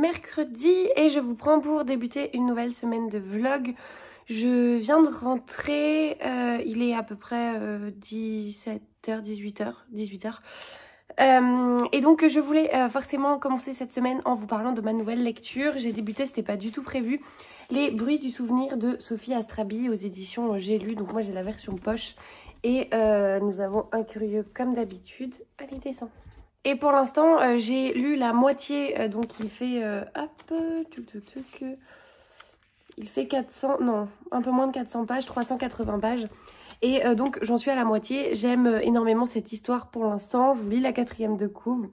mercredi et je vous prends pour débuter une nouvelle semaine de vlog. Je viens de rentrer, il est à peu près 17h, 18h. Et donc je voulais forcément commencer cette semaine en vous parlant de ma nouvelle lecture. J'ai débuté, c'était pas du tout prévu, Les bruits du souvenir de Sophie Astrabi aux éditions J'ai lu. Donc moi j'ai la version poche et nous avons un curieux comme d'habitude. Allez, descends. Et pour l'instant, j'ai lu la moitié, donc il fait, il fait 400, non, un peu moins de 400 pages, 380 pages. Et donc j'en suis à la moitié, j'aime énormément cette histoire pour l'instant, je vous lis la 4e de couve.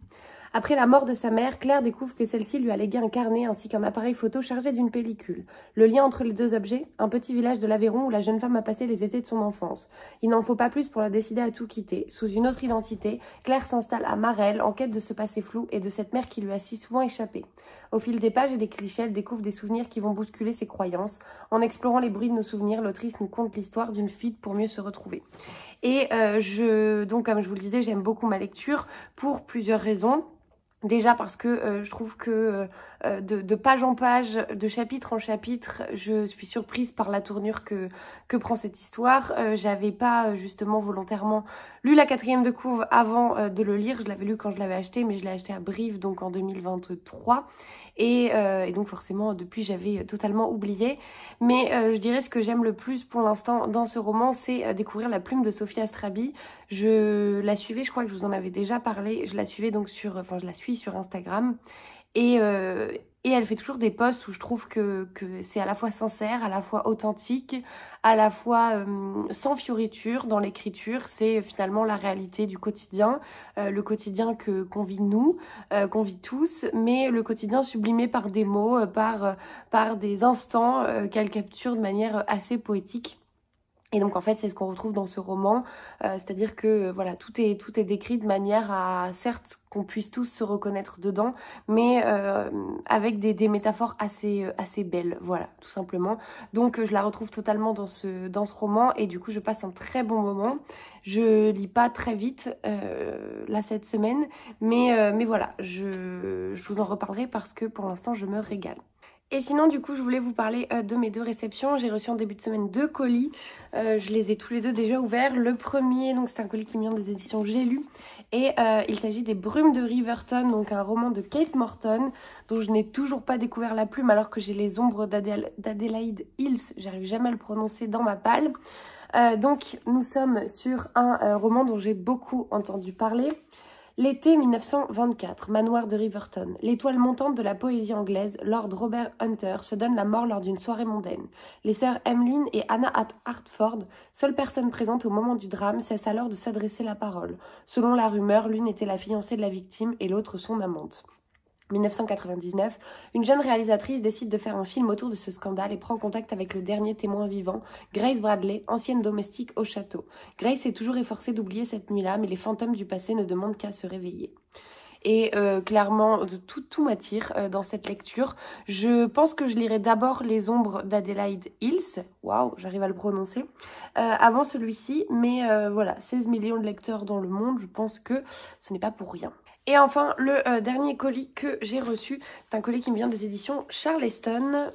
Après la mort de sa mère, Claire découvre que celle-ci lui a légué un carnet ainsi qu'un appareil photo chargé d'une pellicule. Le lien entre les deux objets, un petit village de l'Aveyron où la jeune femme a passé les étés de son enfance. Il n'en faut pas plus pour la décider à tout quitter. Sous une autre identité, Claire s'installe à Marelle en quête de ce passé flou et de cette mère qui lui a si souvent échappé. Au fil des pages et des clichés, elle découvre des souvenirs qui vont bousculer ses croyances. En explorant les bruits de nos souvenirs, l'autrice nous conte l'histoire d'une fuite pour mieux se retrouver. Et donc comme je vous le disais, j'aime beaucoup ma lecture pour plusieurs raisons. Déjà parce que je trouve que de page en page, de chapitre en chapitre, je suis surprise par la tournure que prend cette histoire. J'avais pas justement volontairement lu la 4e de couve avant de le lire. Je l'avais lu quand je l'avais acheté, mais je l'ai acheté à Brive, donc en 2023. Et donc forcément, depuis, j'avais totalement oublié. Mais je dirais ce que j'aime le plus pour l'instant dans ce roman, c'est découvrir la plume de Sophie Astrabi. Je la suivais, je crois que je vous en avais déjà parlé, je la suivais donc je la suis sur Instagram. Et elle fait toujours des posts où je trouve que c'est à la fois sincère, à la fois authentique, à la fois sans fioriture dans l'écriture. C'est finalement la réalité du quotidien, le quotidien qu'on vit nous, qu'on vit tous, mais le quotidien sublimé par des mots, par des instants qu'elle capture de manière assez poétique. Et donc en fait c'est ce qu'on retrouve dans ce roman, c'est-à-dire que voilà, tout est décrit de manière à, certes, qu'on puisse tous se reconnaître dedans, mais avec des métaphores assez belles, voilà, tout simplement. Donc je la retrouve totalement dans ce roman et du coup je passe un très bon moment. Je lis pas très vite là cette semaine, mais voilà, je vous en reparlerai parce que pour l'instant je me régale. Et sinon, du coup, je voulais vous parler de mes 2 réceptions. J'ai reçu en début de semaine 2 colis. Je les ai tous les 2 déjà ouverts. Le premier, donc c'est un colis qui me vient des éditions J'ai lu. Et il s'agit des Brumes de Riverton, donc un roman de Kate Morton, dont je n'ai toujours pas découvert la plume alors que j'ai les ombres d'Adélaïde Hills. J'arrive jamais à le prononcer dans ma palle. Donc nous sommes sur un roman dont j'ai beaucoup entendu parler. L'été 1924, manoir de Riverton. L'étoile montante de la poésie anglaise, Lord Robert Hunter, se donne la mort lors d'une soirée mondaine. Les sœurs Emmeline et Anna Hartford, seules personnes présentes au moment du drame, cessent alors de s'adresser la parole. Selon la rumeur, l'une était la fiancée de la victime et l'autre son amante. 1999, une jeune réalisatrice décide de faire un film autour de ce scandale et prend contact avec le dernier témoin vivant, Grace Bradley, ancienne domestique au château. Grace est toujours efforcée d'oublier cette nuit-là, mais les fantômes du passé ne demandent qu'à se réveiller. Et clairement, tout m'attire dans cette lecture. Je pense que je lirai d'abord Les ombres d'Adélaïde Hills, waouh, j'arrive à le prononcer, avant celui-ci, mais voilà, 16 millions de lecteurs dans le monde, je pense que ce n'est pas pour rien. Et enfin, le dernier colis que j'ai reçu, c'est un colis qui me vient des éditions Charleston.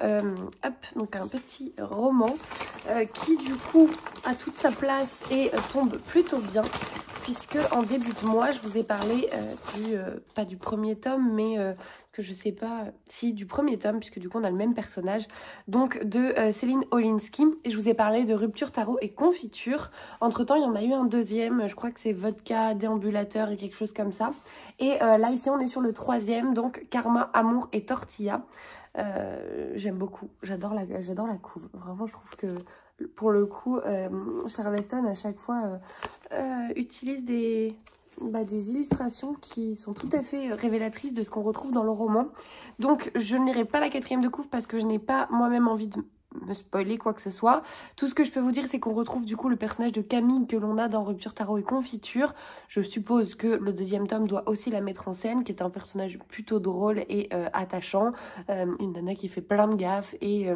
Donc un petit roman qui du coup a toute sa place et tombe plutôt bien. Puisque en début de mois, je vous ai parlé pas du premier tome, mais que je sais pas, si du premier tome, puisque du coup on a le même personnage, donc de Céline Olinsky. Et je vous ai parlé de Rupture, Tarot et Confiture. Entre temps, il y en a eu un deuxième, je crois que c'est Vodka, Déambulateur et quelque chose comme ça. Et là, ici, on est sur le 3e, donc Karma, Amour et Tortilla. J'aime beaucoup, j'adore la couve. Vraiment, je trouve que pour le coup, Charleston à chaque fois utilise des illustrations qui sont tout à fait révélatrices de ce qu'on retrouve dans le roman. Donc je ne lirai pas la 4e de couve parce que je n'ai pas moi-même envie de me spoiler quoi que ce soit. Tout ce que je peux vous dire, c'est qu'on retrouve du coup le personnage de Camille que l'on a dans Rupture, Tarot et Confiture. Je suppose que le 2e tome doit aussi la mettre en scène, qui est un personnage plutôt drôle et attachant. Une nana qui fait plein de gaffes et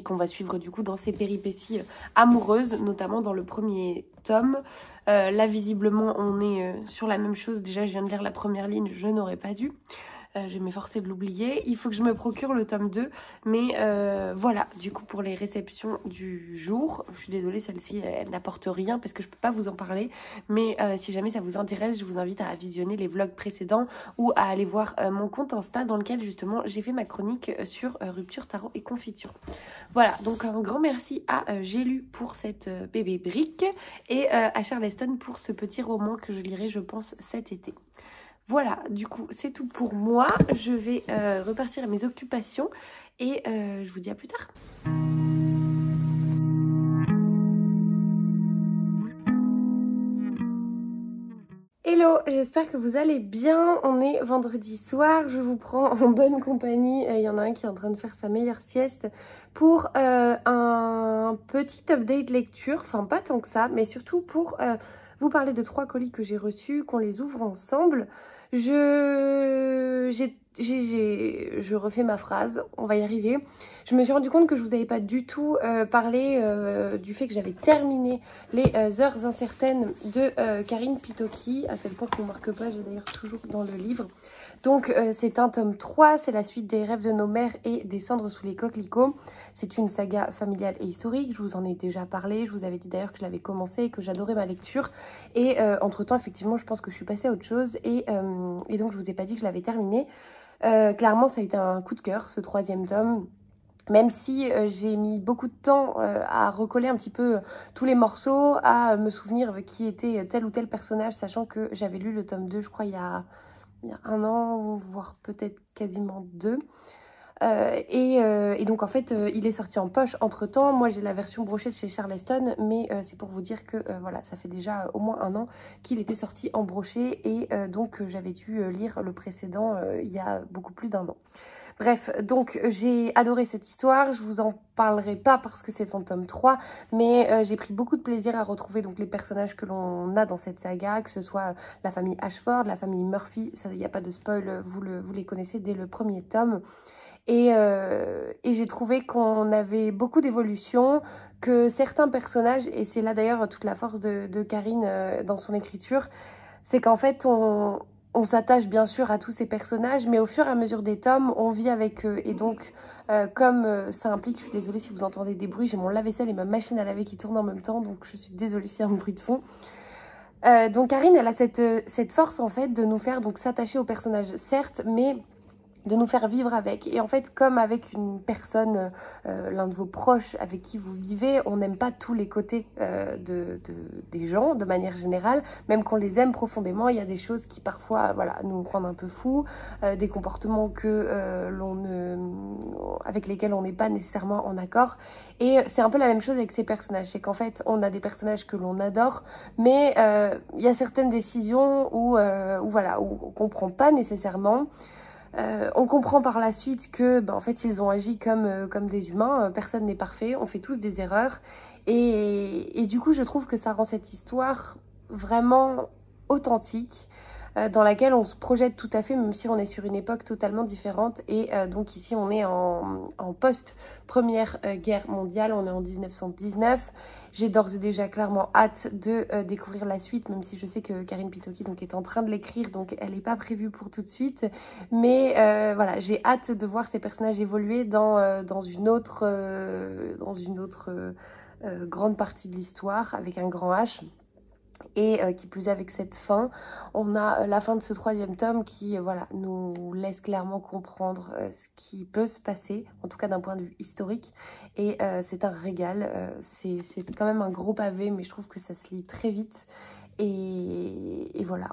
qu'on va suivre du coup dans ses péripéties amoureuses, notamment dans le 1er tome. Là, visiblement, on est sur la même chose. Déjà, je viens de lire la première ligne, je n'aurais pas dû. je vais m'efforcer de l'oublier. Il faut que je me procure le tome 2. Mais voilà, du coup pour les réceptions du jour, je suis désolée, celle-ci elle n'apporte rien parce que je peux pas vous en parler. Mais si jamais ça vous intéresse, je vous invite à visionner les vlogs précédents ou à aller voir mon compte Insta dans lequel justement j'ai fait ma chronique sur rupture, tarot et confiture. Voilà, donc un grand merci à J'ai lu pour cette bébé brique et à Charleston pour ce petit roman que je lirai je pense cet été. Voilà, du coup, c'est tout pour moi. Je vais repartir à mes occupations et je vous dis à plus tard. Hello, j'espère que vous allez bien. On est vendredi soir, je vous prends en bonne compagnie. Il y en a un qui est en train de faire sa meilleure sieste pour un petit update lecture. Enfin, pas tant que ça, mais surtout pour vous parler de 3 colis que j'ai reçus, qu'on les ouvre ensemble. Je refais ma phrase, on va y arriver. Je me suis rendu compte que je vous avais pas du tout parlé du fait que j'avais terminé les heures incertaines de Karine Pitoki, à tel point qu'on ne marque pas, j'ai d'ailleurs toujours dans le livre. Donc c'est un tome 3, c'est la suite des rêves de nos mères et des cendres sous les coquelicots. C'est une saga familiale et historique, je vous en ai déjà parlé, je vous avais dit d'ailleurs que je l'avais commencé et que j'adorais ma lecture. Et entre temps effectivement je pense que je suis passée à autre chose et donc je vous ai pas dit que je l'avais terminé. Clairement ça a été un coup de cœur ce 3e tome. Même si j'ai mis beaucoup de temps à recoller un petit peu tous les morceaux, à me souvenir qui était tel ou tel personnage, sachant que j'avais lu le tome 2 je crois il y a 1 an, voire peut-être quasiment 2. Et donc en fait il est sorti en poche entre temps. Moi j'ai la version brochée de chez Charleston, mais c'est pour vous dire que voilà, ça fait déjà au moins 1 an qu'il était sorti en broché et donc j'avais dû lire le précédent il y a beaucoup plus d'1 an. Bref, donc j'ai adoré cette histoire, je vous en parlerai pas parce que c'est en tome 3, mais j'ai pris beaucoup de plaisir à retrouver donc les personnages que l'on a dans cette saga, que ce soit la famille Ashford, la famille Murphy, ça il n'y a pas de spoil, vous les connaissez dès le 1er tome. Et j'ai trouvé qu'on avait beaucoup d'évolution, que certains personnages, et c'est là d'ailleurs toute la force de Karine dans son écriture, c'est qu'en fait on s'attache bien sûr à tous ces personnages, mais au fur et à mesure des tomes, on vit avec eux. Et donc, comme ça implique, je suis désolée si vous entendez des bruits, j'ai mon lave-vaisselle et ma machine à laver qui tournent en même temps, donc je suis désolée s'il y a un bruit de fond. Donc Karine, elle a cette force en fait de nous faire donc s'attacher aux personnages, certes, mais de nous faire vivre avec. Et en fait, comme avec une personne, l'un de vos proches avec qui vous vivez, on n'aime pas tous les côtés des gens de manière générale, même qu'on les aime profondément, il y a des choses qui parfois voilà, nous rendent un peu fous, des comportements avec lesquels on n'est pas nécessairement en accord. Et c'est un peu la même chose avec ces personnages, c'est qu'en fait on a des personnages que l'on adore, mais il y a certaines décisions où voilà, où on comprend pas nécessairement. On comprend par la suite que en fait ils ont agi comme des humains, personne n'est parfait, on fait tous des erreurs et du coup je trouve que ça rend cette histoire vraiment authentique, dans laquelle on se projette tout à fait même si on est sur une époque totalement différente et donc ici on est en post-première guerre mondiale, on est en 1919. J'ai d'ores et déjà clairement hâte de découvrir la suite, même si je sais que Karine Pitoki donc, est en train de l'écrire, donc elle n'est pas prévue pour tout de suite. Mais voilà, j'ai hâte de voir ces personnages évoluer dans une autre grande partie de l'histoire, avec un grand H. Et qui plus est avec cette fin, on a la fin de ce 3e tome qui voilà, nous laisse clairement comprendre ce qui peut se passer, en tout cas d'un point de vue historique. Et c'est un régal, c'est quand même un gros pavé, mais je trouve que ça se lit très vite. Et voilà,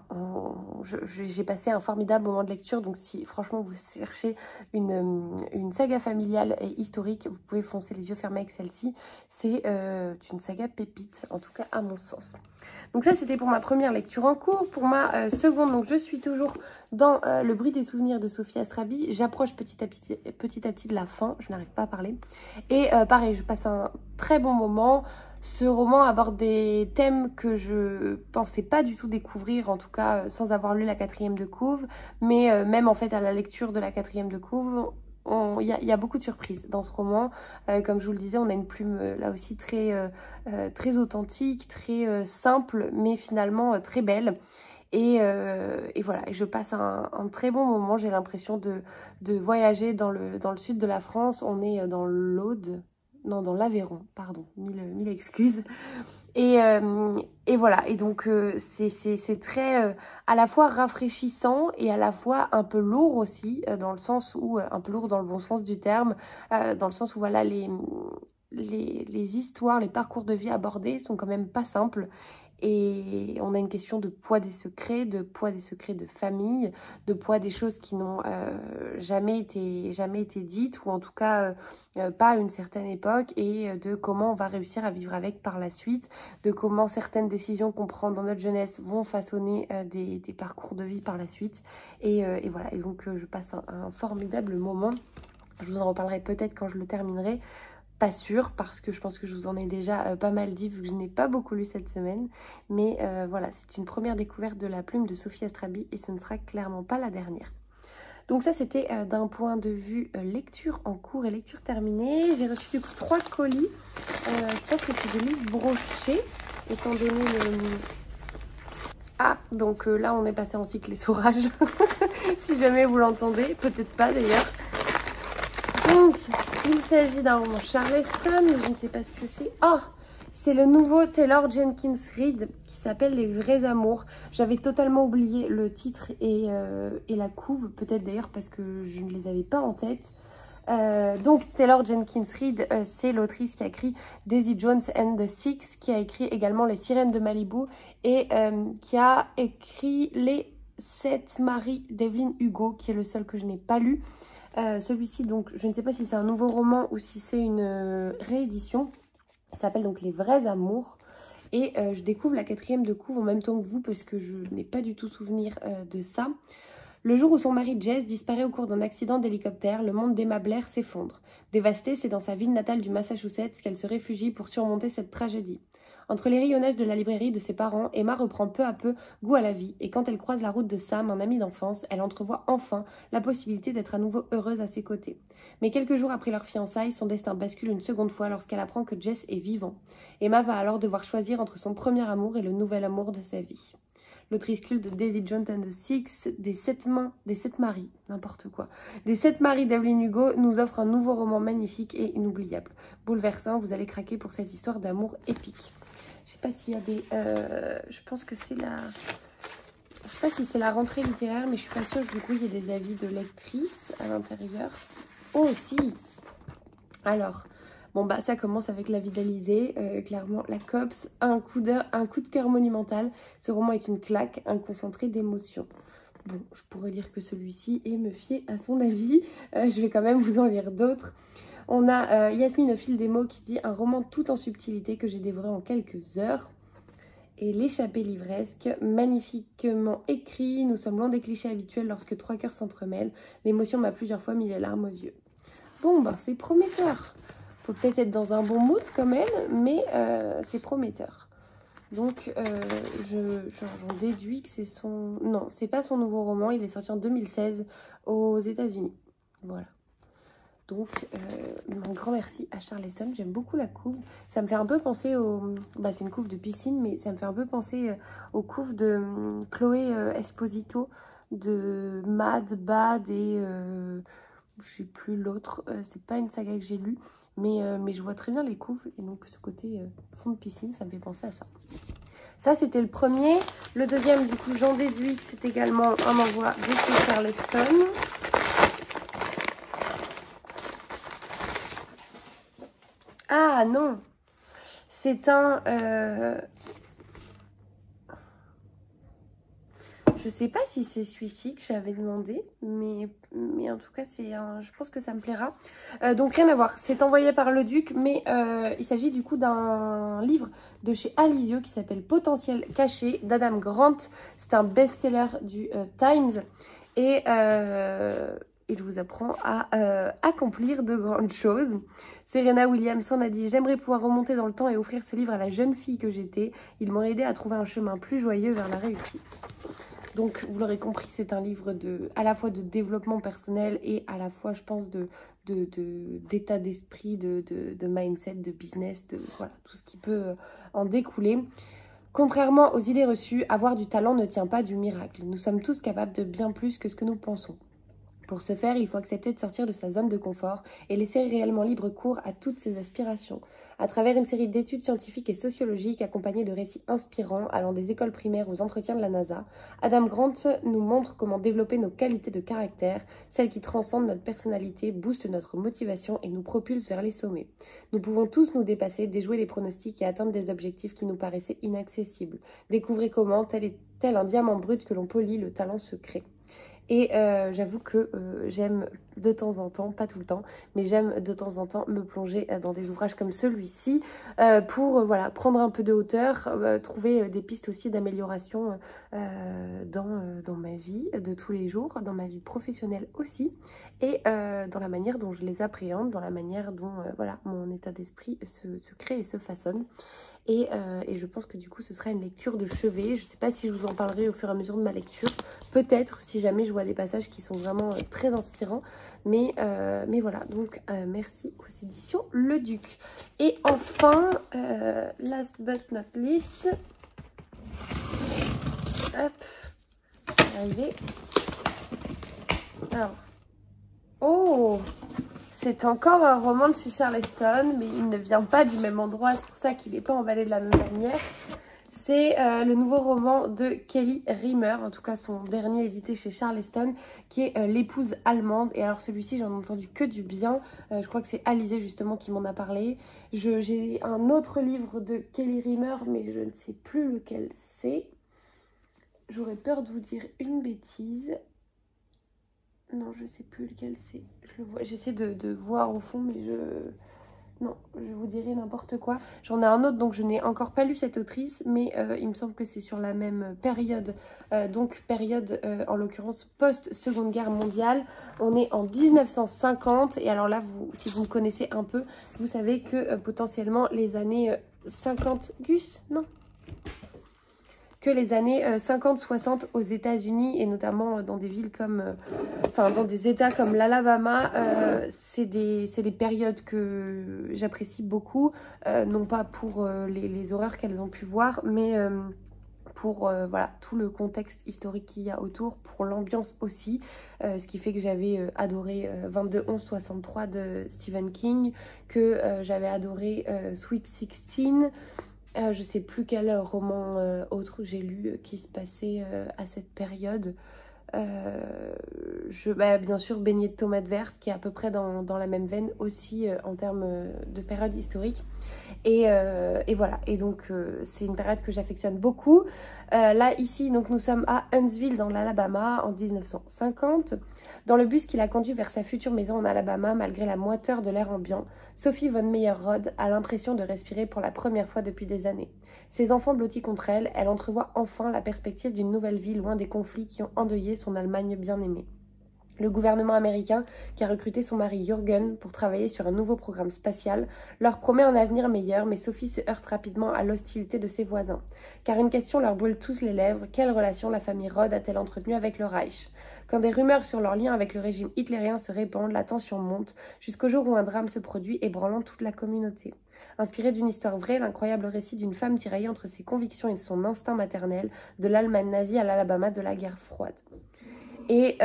j'ai passé un formidable moment de lecture, donc si franchement vous cherchez une saga familiale et historique, vous pouvez foncer les yeux fermés avec celle-ci. C'est une saga pépite, en tout cas à mon sens. Donc ça c'était pour ma première lecture en cours. Pour ma seconde, donc je suis toujours dans Le bruit des souvenirs de Sophie Astrabi. J'approche petit à petit de la fin, je n'arrive pas à parler. Et pareil, je passe un très bon moment. Ce roman aborde des thèmes que je pensais pas du tout découvrir, en tout cas sans avoir lu la 4e de couve, mais même en fait à la lecture de la 4e de couve, il y a beaucoup de surprises dans ce roman. Comme je vous le disais, on a une plume là aussi très authentique, très simple, mais finalement très belle. Et voilà, et je passe un très bon moment. J'ai l'impression de voyager dans le sud de la France. On est dans l'Aude, non, dans l'Aveyron, pardon, mille excuses. Et voilà, et donc c'est très à la fois rafraîchissant et à la fois un peu lourd aussi, dans le sens où, un peu lourd dans le bon sens du terme, dans le sens où voilà, les histoires, les parcours de vie abordés sont quand même pas simples. Et on a une question de poids des secrets, de poids des secrets de famille, de poids des choses qui n'ont jamais été dites, ou en tout cas pas à une certaine époque, et de comment on va réussir à vivre avec par la suite, de comment certaines décisions qu'on prend dans notre jeunesse vont façonner des parcours de vie par la suite. Et voilà, et donc je passe un formidable moment. Je vous en reparlerai peut-être quand je le terminerai. Pas sûre, parce que je pense que je vous en ai déjà pas mal dit vu que je n'ai pas beaucoup lu cette semaine. Mais voilà, c'est une première découverte de la plume de Sophie Astrabi et ce ne sera clairement pas la dernière. Donc ça, c'était d'un point de vue lecture en cours et lecture terminée. J'ai reçu du coup 3 colis. Je pense que c'est des livres brochés, étant donné le... Ah, donc là, on est passé en cycle essorage. Si jamais vous l'entendez, peut-être pas d'ailleurs. Donc, il s'agit d'un roman Charleston, je ne sais pas ce que c'est. Oh, c'est le nouveau Taylor Jenkins Reid qui s'appelle Les Vrais Amours. J'avais totalement oublié le titre et la couve, peut-être d'ailleurs parce que je ne les avais pas en tête. Donc Taylor Jenkins Reid, c'est l'autrice qui a écrit Daisy Jones and the Six, qui a écrit également Les Sirènes de Malibu et qui a écrit Les 7 maris d'Evelyn Hugo, qui est le seul que je n'ai pas lu. Celui-ci, donc, je ne sais pas si c'est un nouveau roman ou si c'est une réédition. Il s'appelle donc Les Vrais Amours. Et je découvre la 4e de couve en même temps que vous parce que je n'ai pas du tout souvenir de ça. Le jour où son mari Jess disparaît au cours d'un accident d'hélicoptère, le monde d'Emma Blair s'effondre. Dévastée, c'est dans sa ville natale du Massachusetts qu'elle se réfugie pour surmonter cette tragédie. Entre les rayonnages de la librairie de ses parents, Emma reprend peu à peu goût à la vie et quand elle croise la route de Sam, un ami d'enfance, elle entrevoit enfin la possibilité d'être à nouveau heureuse à ses côtés. Mais quelques jours après leur fiançailles, son destin bascule une seconde fois lorsqu'elle apprend que Jess est vivant. Emma va alors devoir choisir entre son premier amour et le nouvel amour de sa vie. L'autrice culte de Daisy Jones and the Six, des sept maris, n'importe quoi. Des 7 maris d'Evelyn Hugo nous offre un nouveau roman magnifique et inoubliable. Bouleversant, vous allez craquer pour cette histoire d'amour épique. Je sais pas s'il y a des... je pense que c'est la... Je sais pas si c'est la rentrée littéraire, mais je suis pas sûre que du coup il y ait des avis de lectrices à l'intérieur. Oh si. Alors, bon bah ça commence avec La vie d'Alizée, clairement la COPS, un coup de cœur monumental. Ce roman est une claque, un concentré d'émotions. Bon, je pourrais lire que celui-ci et me fier à son avis. Je vais quand même vous en lire d'autres. On a Yasmine au fil des mots qui dit un roman tout en subtilité que j'ai dévoré en quelques heures. Et L'échappée livresque, magnifiquement écrit. Nous sommes loin des clichés habituels lorsque 3 cœurs s'entremêlent. L'émotion m'a plusieurs fois mis les larmes aux yeux. Bon, ben c'est prometteur. Faut peut-être être dans un bon mood quand même, mais c'est prometteur. Donc, j'en déduis que c'est son... Non, c'est pas son nouveau roman. Il est sorti en 2016 aux États-Unis. Voilà. Donc, un grand merci à Charleston. J'aime beaucoup la couve. Ça me fait un peu penser au... Bah, c'est une couve de piscine, mais ça me fait un peu penser aux couves de Chloé Esposito, de Mad, Bad et... je sais plus l'autre. C'est pas une saga que j'ai lue, mais je vois très bien les couves. Et donc, ce côté fond de piscine, ça me fait penser à ça. Ça, c'était le premier. Le deuxième, du coup, j'en déduis que c'est également un envoi de chez Charleston. Ah non, c'est un... Je sais pas si c'est celui-ci que j'avais demandé, mais en tout cas, c'est un... je pense que ça me plaira. Donc rien à voir, c'est envoyé par le Duc, mais il s'agit du coup d'un livre de chez Alizio qui s'appelle Potentiel caché d'Adam Grant. C'est un best-seller du Times et il vous apprend à accomplir de grandes choses. Serena Williams en a dit « J'aimerais pouvoir remonter dans le temps et offrir ce livre à la jeune fille que j'étais. Il m'aurait aidé à trouver un chemin plus joyeux vers la réussite. » Donc, vous l'aurez compris, c'est un livre à la fois de développement personnel et à la fois, je pense, d'état d'esprit, de mindset, de business, de voilà, tout ce qui peut en découler. Contrairement aux idées reçues, avoir du talent ne tient pas du miracle. Nous sommes tous capables de bien plus que ce que nous pensons. Pour ce faire, il faut accepter de sortir de sa zone de confort et laisser réellement libre cours à toutes ses aspirations. À travers une série d'études scientifiques et sociologiques accompagnées de récits inspirants allant des écoles primaires aux entretiens de la NASA, Adam Grant nous montre comment développer nos qualités de caractère, celles qui transcendent notre personnalité, boostent notre motivation et nous propulsent vers les sommets. Nous pouvons tous nous dépasser, déjouer les pronostics et atteindre des objectifs qui nous paraissaient inaccessibles. Découvrez comment, tel un diamant brut que l'on polit, le talent se crée. Et j'avoue que j'aime de temps en temps, pas tout le temps, mais j'aime de temps en temps me plonger dans des ouvrages comme celui-ci pour voilà, prendre un peu de hauteur, trouver des pistes aussi d'amélioration dans ma vie de tous les jours, dans ma vie professionnelle aussi, et dans la manière dont je les appréhende, dans la manière dont voilà, mon état d'esprit se crée et se façonne. Et je pense que du coup ce sera une lecture de chevet. Je ne sais pas si je vous en parlerai au fur et à mesure de ma lecture. Peut-être si jamais je vois des passages qui sont vraiment très inspirants. Mais voilà, donc merci aux éditions Le Duc. Et enfin, last but not least. Hop, je vais y arriver. Alors, oh, c'est encore un roman de chez Charleston, mais il ne vient pas du même endroit, c'est pour ça qu'il n'est pas emballé de la même manière. C'est le nouveau roman de Kelly Reimer, en tout cas son dernier édité chez Charleston, qui est L'épouse allemande. Et alors celui-ci, j'en ai entendu que du bien. Je crois que c'est Alizée justement qui m'en a parlé. J'ai un autre livre de Kelly Reimer, mais je ne sais plus lequel c'est. J'aurais peur de vous dire une bêtise. Non, je sais plus lequel c'est. J'essaie de voir au fond, mais non, je vous dirai n'importe quoi. J'en ai un autre, donc je n'ai encore pas lu cette autrice, mais il me semble que c'est sur la même période. Donc période, en l'occurrence, post-Seconde Guerre mondiale. On est en 1950. Et alors là, si vous me connaissez un peu, vous savez que potentiellement les années 50... Gus, non, que les années 50-60 aux États-Unis, et notamment dans des villes comme, dans des États comme l'Alabama, c'est des périodes que j'apprécie beaucoup, non pas pour les horreurs qu'elles ont pu voir, mais pour voilà, tout le contexte historique qu'il y a autour, pour l'ambiance aussi, ce qui fait que j'avais adoré 22-11-63 de Stephen King, que j'avais adoré Sweet 16. Je sais plus quel roman autre j'ai lu qui se passait à cette période. Bien sûr, Beignet de tomates vertes, qui est à peu près dans la même veine aussi en termes de période historique. Et voilà, et donc c'est une période que j'affectionne beaucoup. Là, ici, donc, nous sommes à Huntsville, dans l'Alabama, en 1950. Dans le bus qui la conduit vers sa future maison en Alabama, malgré la moiteur de l'air ambiant, Sophie von Meyer-Rod a l'impression de respirer pour la première fois depuis des années. Ses enfants blottis contre elle, elle entrevoit enfin la perspective d'une nouvelle vie loin des conflits qui ont endeuillé son Allemagne bien-aimée. Le gouvernement américain, qui a recruté son mari Jürgen pour travailler sur un nouveau programme spatial, leur promet un avenir meilleur, mais Sophie se heurte rapidement à l'hostilité de ses voisins. Car une question leur brûle tous les lèvres, quelle relation la famille Rod a-t-elle entretenue avec le Reich ? Quand des rumeurs sur leur lien avec le régime hitlérien se répandent, la tension monte, jusqu'au jour où un drame se produit ébranlant toute la communauté. Inspiré d'une histoire vraie, l'incroyable récit d'une femme tiraillée entre ses convictions et son instinct maternel, de l'Allemagne nazie à l'Alabama de la guerre froide. Et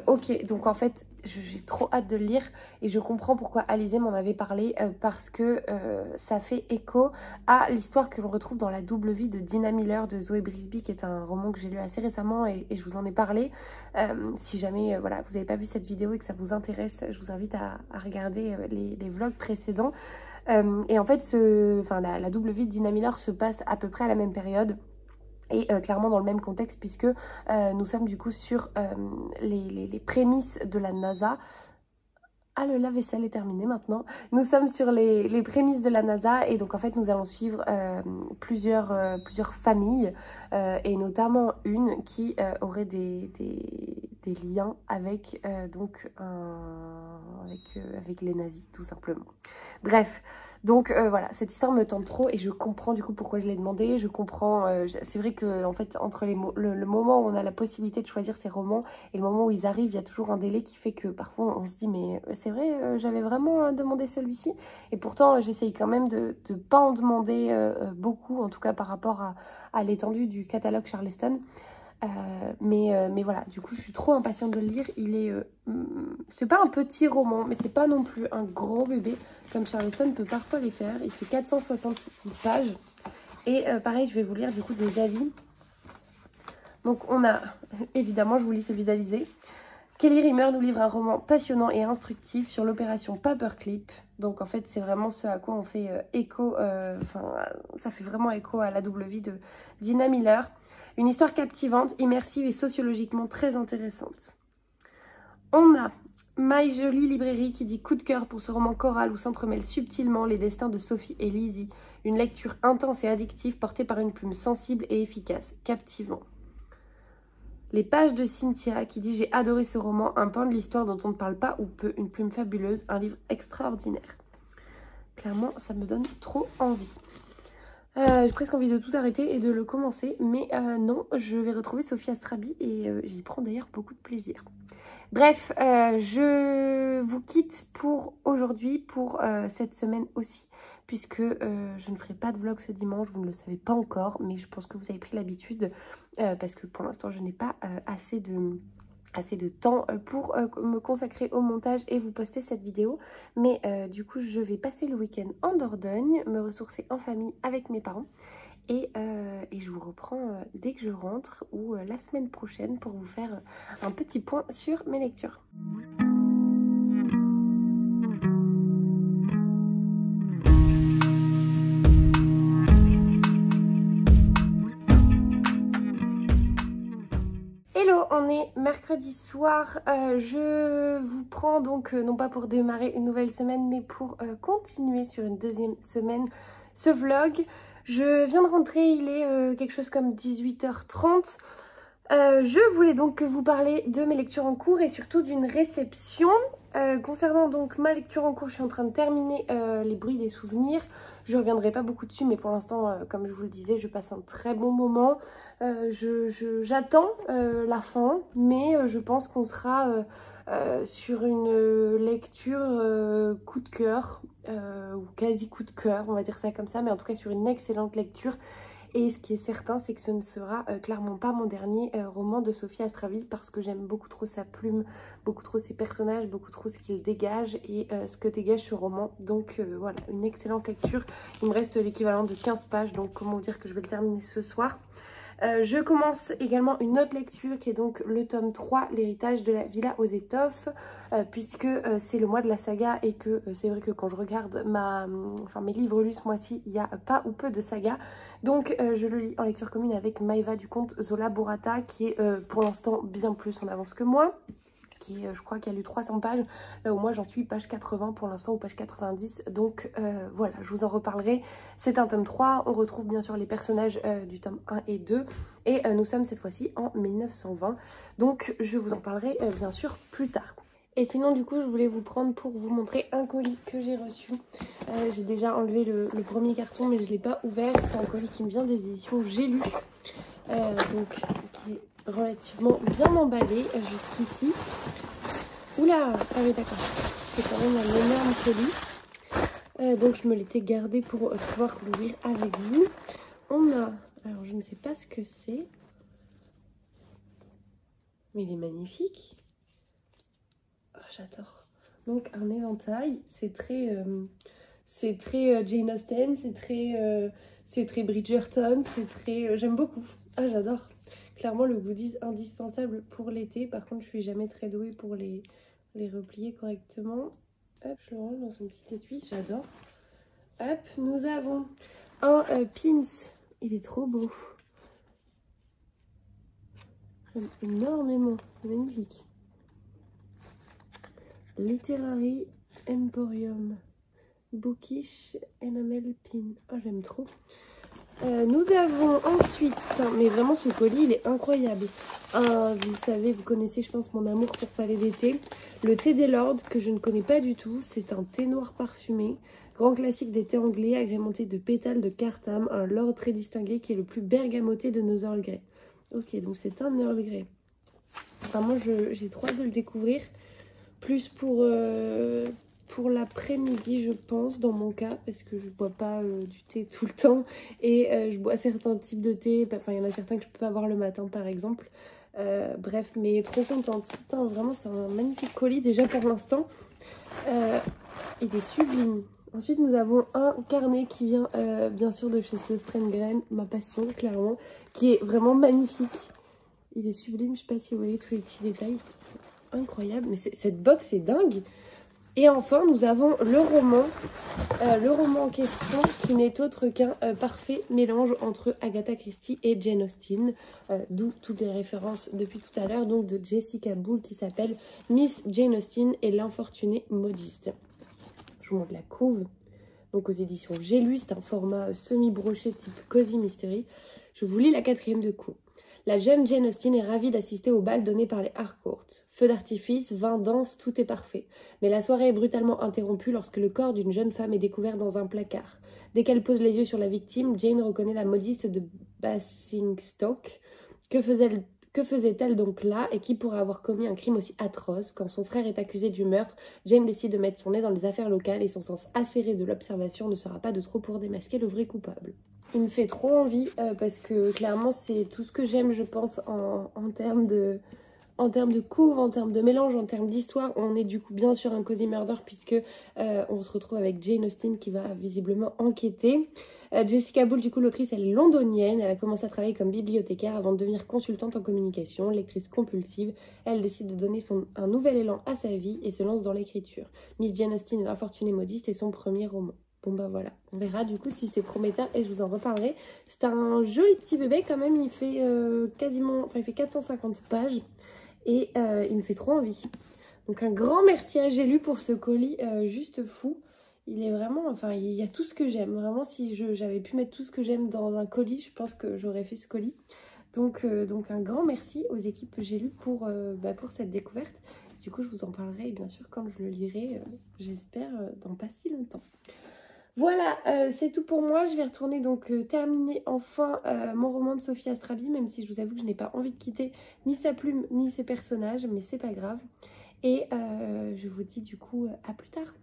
ok, donc en fait, j'ai trop hâte de le lire et je comprends pourquoi Alizée m'en avait parlé parce que ça fait écho à l'histoire que l'on retrouve dans La double vie de Dina Miller de Zoé Brisby, qui est un roman que j'ai lu assez récemment et je vous en ai parlé. Si jamais voilà, vous n'avez pas vu cette vidéo et que ça vous intéresse, je vous invite à regarder les vlogs précédents. Et en fait, la double vie de Dina Miller se passe à peu près à la même période. Et clairement dans le même contexte, puisque nous sommes du coup sur les prémices de la NASA. Ah, le lave-vaisselle est terminé maintenant. Nous sommes sur les prémices de la NASA et donc en fait nous allons suivre plusieurs familles et notamment une qui aurait des liens avec, avec les nazis tout simplement. Bref. Donc voilà, cette histoire me tente trop et je comprends du coup pourquoi je l'ai demandé. Je comprends, c'est vrai que en fait entre le moment où on a la possibilité de choisir ces romans et le moment où ils arrivent, il y a toujours un délai qui fait que parfois on se dit mais c'est vrai, j'avais vraiment demandé celui-ci. Et pourtant j'essaye quand même de ne pas en demander beaucoup, en tout cas par rapport à l'étendue du catalogue Charleston. Mais voilà, du coup je suis trop impatiente de le lire. Il est, c'est pas un petit roman, mais c'est pas non plus un gros bébé comme Charleston peut parfois les faire. Il fait 470 pages. Et pareil, je vais vous lire du coup des avis. Donc on a, évidemment, je vous lis celui d'Alizé. Kelly Rimmer nous livre un roman passionnant et instructif sur l'opération Paperclip. Donc en fait, c'est vraiment ce à quoi on fait écho, ça fait vraiment écho à la double vie de Dina Miller. Une histoire captivante, immersive et sociologiquement très intéressante. On a My Jolie Librairie qui dit coup de cœur pour ce roman choral où s'entremêlent subtilement les destins de Sophie et Lizzie. Une lecture intense et addictive portée par une plume sensible et efficace, captivant. Les pages de Cynthia qui dit j'ai adoré ce roman, un pan de l'histoire dont on ne parle pas ou peu, une plume fabuleuse, un livre extraordinaire. Clairement, ça me donne trop envie. J'ai presque envie de tout arrêter et de le commencer, mais non, je vais retrouver Sophie Astrabi et j'y prends d'ailleurs beaucoup de plaisir. Bref, je vous quitte pour aujourd'hui, pour cette semaine aussi, puisque je ne ferai pas de vlog ce dimanche, vous ne le savez pas encore, mais je pense que vous avez pris l'habitude, parce que pour l'instant je n'ai pas assez de temps pour me consacrer au montage et vous poster cette vidéo. Mais du coup, je vais passer le week-end en Dordogne, me ressourcer en famille avec mes parents. Et je vous reprends dès que je rentre ou la semaine prochaine pour vous faire un petit point sur mes lectures. On est mercredi soir, je vous prends donc non pas pour démarrer une nouvelle semaine mais pour continuer sur une deuxième semaine ce vlog. Je viens de rentrer, il est quelque chose comme 18h30. Je voulais donc vous parler de mes lectures en cours et surtout d'une réception. Concernant donc ma lecture en cours, je suis en train de terminer Les bruits des souvenirs. Je ne reviendrai pas beaucoup dessus, mais pour l'instant, comme je vous le disais, je passe un très bon moment. J'attends la fin, mais je pense qu'on sera sur une lecture coup de cœur, ou quasi coup de cœur, on va dire ça comme ça, mais en tout cas sur une excellente lecture. Et ce qui est certain, c'est que ce ne sera clairement pas mon dernier roman de Sophie Astravi parce que j'aime beaucoup trop sa plume, beaucoup trop ses personnages, beaucoup trop ce qu'il dégage et ce que dégage ce roman. Donc voilà, une excellente lecture. Il me reste l'équivalent de 15 pages, donc comment vous dire que je vais le terminer ce soir. Je commence également une autre lecture qui est donc le tome 3, l'héritage de la Villa aux Étoffes, puisque c'est le mois de la saga et que c'est vrai que quand je regarde mes livres lus ce mois-ci, il n'y a pas ou peu de saga. Donc je le lis en lecture commune avec Maëva du comte Zola Burrata qui est pour l'instant bien plus en avance que moi. Qui est, je crois qu'il y a lu 300 pages, là où moi j'en suis page 80 pour l'instant ou page 90, donc voilà, je vous en reparlerai. C'est un tome 3, on retrouve bien sûr les personnages du tome 1 et 2, et nous sommes cette fois-ci en 1920, donc je vous en parlerai bien sûr plus tard. Et sinon du coup je voulais vous prendre pour vous montrer un colis que j'ai reçu. J'ai déjà enlevé le premier carton mais je ne l'ai pas ouvert, c'est un colis qui me vient des éditions J'ai lu, donc qui est relativement bien emballé jusqu'ici. Oula, ah oui d'accord, c'est quand même un énorme colis. Donc je me l'étais gardé pour pouvoir l'ouvrir avec vous. On a, alors je ne sais pas ce que c'est, mais il est magnifique. Oh, j'adore. Donc un éventail, c'est très Jane Austen, c'est très Bridgerton, c'est très, j'aime beaucoup. Ah j'adore. Clairement le goodies indispensable pour l'été. Par contre je suis jamais très douée pour les replier correctement. Hop, je le range dans son petit étui, j'adore. Hop, nous avons un pins, il est trop beau. J'aime énormément, magnifique. Literary Emporium Bookish Enamel Pin. Oh j'aime trop. Nous avons ensuite, mais vraiment ce colis il est incroyable. Vous savez, vous connaissez je pense mon amour pour palais d'été. Le thé des lords que je ne connais pas du tout, c'est un thé noir parfumé. Grand classique des thés anglais agrémenté de pétales de cardamome, un lord très distingué qui est le plus bergamoté de nos Earl Grey. Ok, donc c'est un Earl Grey. Vraiment, j'ai trop hâte de le découvrir. Plus pour l'après-midi, je pense, dans mon cas, parce que je bois pas du thé tout le temps. Et je bois certains types de thé. Enfin, il y en a certains que je peux pas boire le matin, par exemple. Bref, mais trop contente. Putain, vraiment, c'est un magnifique colis, déjà pour l'instant. Il est sublime. Ensuite, nous avons un carnet qui vient, bien sûr, de chez Söstrengren, ma passion, clairement, qui est vraiment magnifique. Il est sublime, je sais pas si vous voyez tous les petits détails. Incroyable, mais cette box est dingue. Et enfin, nous avons le roman en question qui n'est autre qu'un parfait mélange entre Agatha Christie et Jane Austen, d'où toutes les références depuis tout à l'heure, donc de Jessica Bull qui s'appelle Miss Jane Austen et l'infortunée modiste. Je vous montre la couve, donc aux éditions J'ai lu, c'est un format semi-broché type Cozy Mystery. Je vous lis la 4e de coup. La jeune Jane Austen est ravie d'assister au bal donné par les Harcourt. Feux d'artifice, vin, danse, tout est parfait. Mais la soirée est brutalement interrompue lorsque le corps d'une jeune femme est découvert dans un placard. Dès qu'elle pose les yeux sur la victime, Jane reconnaît la modiste de Basingstoke. Que faisait-elle donc là et qui pourrait avoir commis un crime aussi atroce? Quand son frère est accusé du meurtre, Jane décide de mettre son nez dans les affaires locales et son sens acéré de l'observation ne sera pas de trop pour démasquer le vrai coupable. Il me fait trop envie parce que clairement c'est tout ce que j'aime je pense en termes de couve, en termes de mélange, en termes d'histoire. On est du coup bien sûr un cozy murder puisque on se retrouve avec Jane Austen qui va visiblement enquêter. Jessica Bull, du coup l'autrice, elle est londonienne, elle a commencé à travailler comme bibliothécaire avant de devenir consultante en communication, lectrice compulsive. Elle décide de donner un nouvel élan à sa vie et se lance dans l'écriture. Miss Jane Austen et l'infortunée modiste est son premier roman. Bon bah voilà, on verra du coup si c'est prometteur et je vous en reparlerai. C'est un joli petit bébé quand même, il fait il fait 450 pages et il me fait trop envie. Donc un grand merci à J'ai lu pour ce colis juste fou. Il est vraiment, enfin il y a tout ce que j'aime. Vraiment si j'avais pu mettre tout ce que j'aime dans un colis, je pense que j'aurais fait ce colis. Donc un grand merci aux équipes J'ai lu pour cette découverte. Du coup je vous en parlerai bien sûr quand je le lirai, j'espère dans pas si longtemps. Voilà, c'est tout pour moi. Je vais retourner donc terminer enfin mon roman de Sophie Astrabi, même si je vous avoue que je n'ai pas envie de quitter ni sa plume ni ses personnages, mais c'est pas grave. Et je vous dis du coup à plus tard.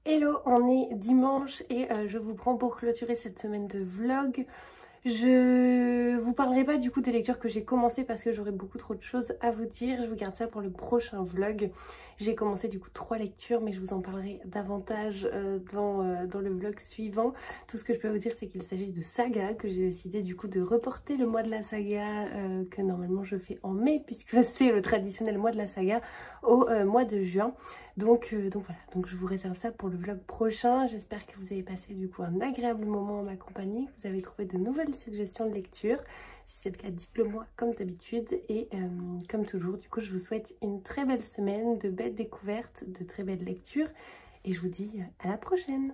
Hello, on est dimanche et je vous prends pour clôturer cette semaine de vlog. Je vous parlerai pas du coup des lectures que j'ai commencé parce que j'aurai beaucoup trop de choses à vous dire. Je vous garde ça pour le prochain vlog. J'ai commencé du coup 3 lectures mais je vous en parlerai davantage dans le vlog suivant. Tout ce que je peux vous dire c'est qu'il s'agit de saga, que j'ai décidé du coup de reporter le mois de la saga que normalement je fais en mai puisque c'est le traditionnel mois de la saga au mois de juin. Donc voilà, donc je vous réserve ça pour le vlog prochain. J'espère que vous avez passé du coup un agréable moment en ma compagnie, que vous avez trouvé de nouvelles suggestions de lecture. Si c'est le cas, dites-le moi comme d'habitude. Et comme toujours, du coup, je vous souhaite une très belle semaine, de belles découvertes, de très belles lectures. Et je vous dis à la prochaine.